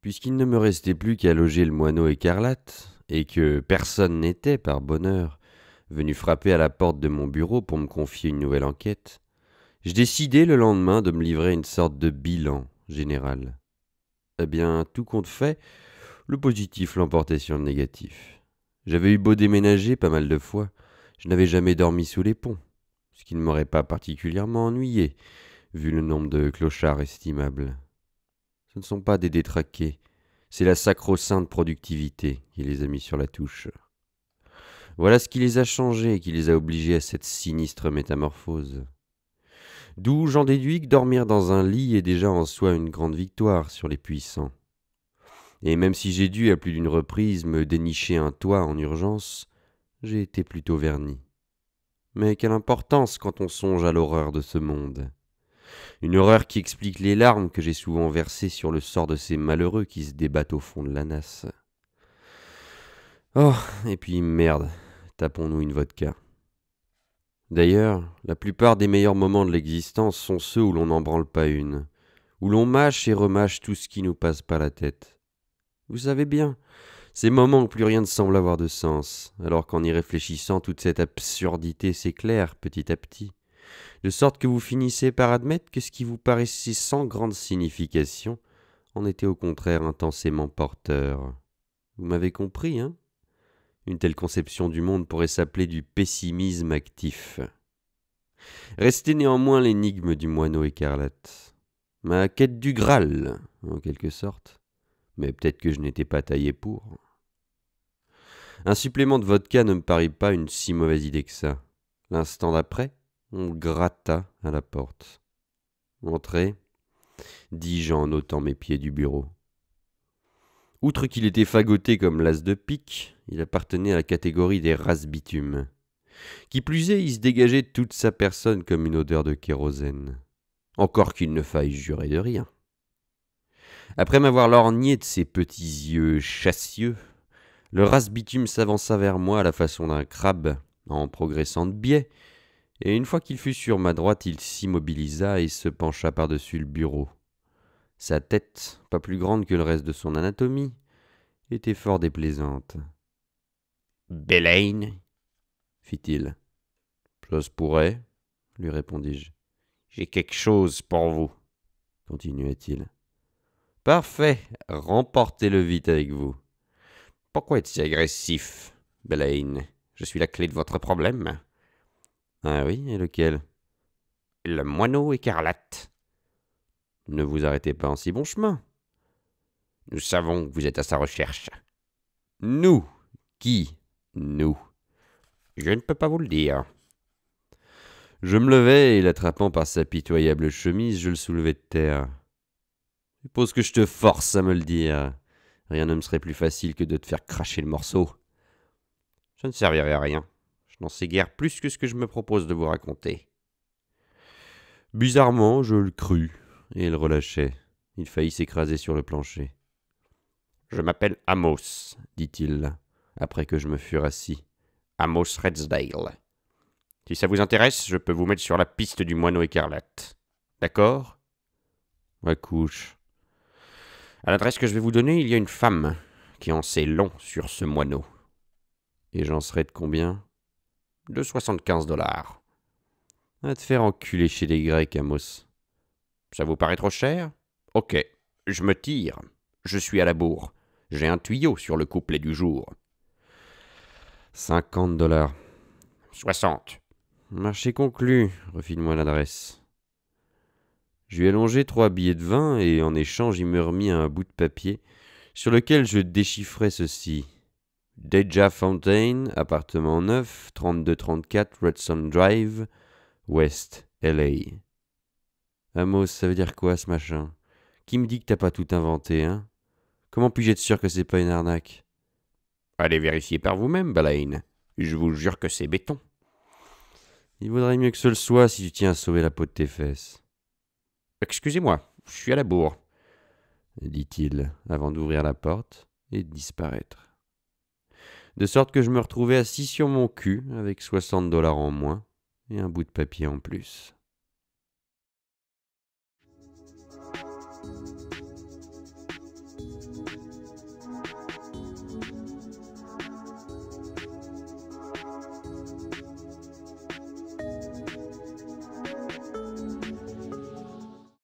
Puisqu'il ne me restait plus qu'à loger le moineau écarlate, et que personne n'était, par bonheur, venu frapper à la porte de mon bureau pour me confier une nouvelle enquête, je décidai le lendemain de me livrer une sorte de bilan général. Eh bien, tout compte fait, le positif l'emportait sur le négatif. J'avais eu beau déménager pas mal de fois, je n'avais jamais dormi sous les ponts, ce qui ne m'aurait pas particulièrement ennuyé, vu le nombre de clochards estimables. Ce ne sont pas des détraqués, c'est la sacro-sainte productivité qui les a mis sur la touche. Voilà ce qui les a changés et qui les a obligés à cette sinistre métamorphose. D'où j'en déduis que dormir dans un lit est déjà en soi une grande victoire sur les puissants. Et même si j'ai dû à plus d'une reprise me dénicher un toit en urgence, j'ai été plutôt verni. Mais quelle importance quand on songe à l'horreur de ce monde. Une horreur qui explique les larmes que j'ai souvent versées sur le sort de ces malheureux qui se débattent au fond de la nasse. Oh, et puis merde, tapons-nous une vodka. D'ailleurs, la plupart des meilleurs moments de l'existence sont ceux où l'on n'en branle pas une, où l'on mâche et remâche tout ce qui nous passe par la tête. Vous savez bien, ces moments où plus rien ne semble avoir de sens, alors qu'en y réfléchissant toute cette absurdité s'éclaire petit à petit, de sorte que vous finissez par admettre que ce qui vous paraissait sans grande signification en était au contraire intensément porteur. Vous m'avez compris, hein ? Une telle conception du monde pourrait s'appeler du pessimisme actif. Restait néanmoins l'énigme du moineau écarlate. Ma quête du Graal, en quelque sorte. Mais peut-être que je n'étais pas taillé pour. Un supplément de vodka ne me parut pas une si mauvaise idée que ça. L'instant d'après, on gratta à la porte. Entrez, dis-je en ôtant mes pieds du bureau. Outre qu'il était fagoté comme l'as de pique, il appartenait à la catégorie des races bitumes. Qui plus est, il se dégageait de toute sa personne comme une odeur de kérosène. Encore qu'il ne faille jurer de rien. Après m'avoir lorgné de ses petits yeux chassieux, le race bitume s'avança vers moi à la façon d'un crabe, en progressant de biais, et une fois qu'il fut sur ma droite, il s'immobilisa et se pencha par-dessus le bureau. Sa tête, pas plus grande que le reste de son anatomie, était fort déplaisante. « Belaine » fit-il. « Ça se pourrait, » lui répondis-je. « J'ai quelque chose pour vous, » continua-t-il. « Parfait, remportez-le vite avec vous. »« Pourquoi être si agressif, Belaine ? Je suis la clé de votre problème. »« Ah oui, et lequel ?»« Le moineau écarlate. » »« Ne vous arrêtez pas en si bon chemin. »« Nous savons que vous êtes à sa recherche. »« Nous ? Qui, nous ? » ?»« Je ne peux pas vous le dire. » Je me levai et, l'attrapant par sa pitoyable chemise, je le soulevai de terre. « Suppose que je te force à me le dire. Rien ne me serait plus facile que de te faire cracher le morceau. »« Je ne servirai à rien. Je n'en sais guère plus que ce que je me propose de vous raconter. » Bizarrement, je le crus, et il relâchait. Il faillit s'écraser sur le plancher. « Je m'appelle Amos, dit-il, après que je me fus assis. Amos Redsdale. Si ça vous intéresse, je peux vous mettre sur la piste du moineau écarlate. D'accord ? Ma couche. À l'adresse que je vais vous donner, il y a une femme qui en sait long sur ce moineau. Et j'en serai de combien ? De 75 $. À te faire enculer chez les Grecs, Amos. Ça vous paraît trop cher ? Ok, je me tire. Je suis à la bourre. J'ai un tuyau sur le couplet du jour. 50 $. 60. Marché conclu, refile-moi l'adresse. Je lui ai allongé 3 billets de vin et en échange il me remit un bout de papier sur lequel je déchiffrais ceci. Deja Fountain, appartement 9, 3234 Redson Drive, West, L.A. Amos, ça veut dire quoi ce machin ? Qui me dit que t'as pas tout inventé, hein ? Comment puis-je être sûr que c'est pas une arnaque ? Allez vérifier par vous-même, Balaine. Je vous jure que c'est béton. Il vaudrait mieux que ce le soit si tu tiens à sauver la peau de tes fesses. Excusez-moi, je suis à la bourre, dit-il, avant d'ouvrir la porte et de disparaître. De sorte que je me retrouvais assis sur mon cul avec 60 $ en moins et un bout de papier en plus.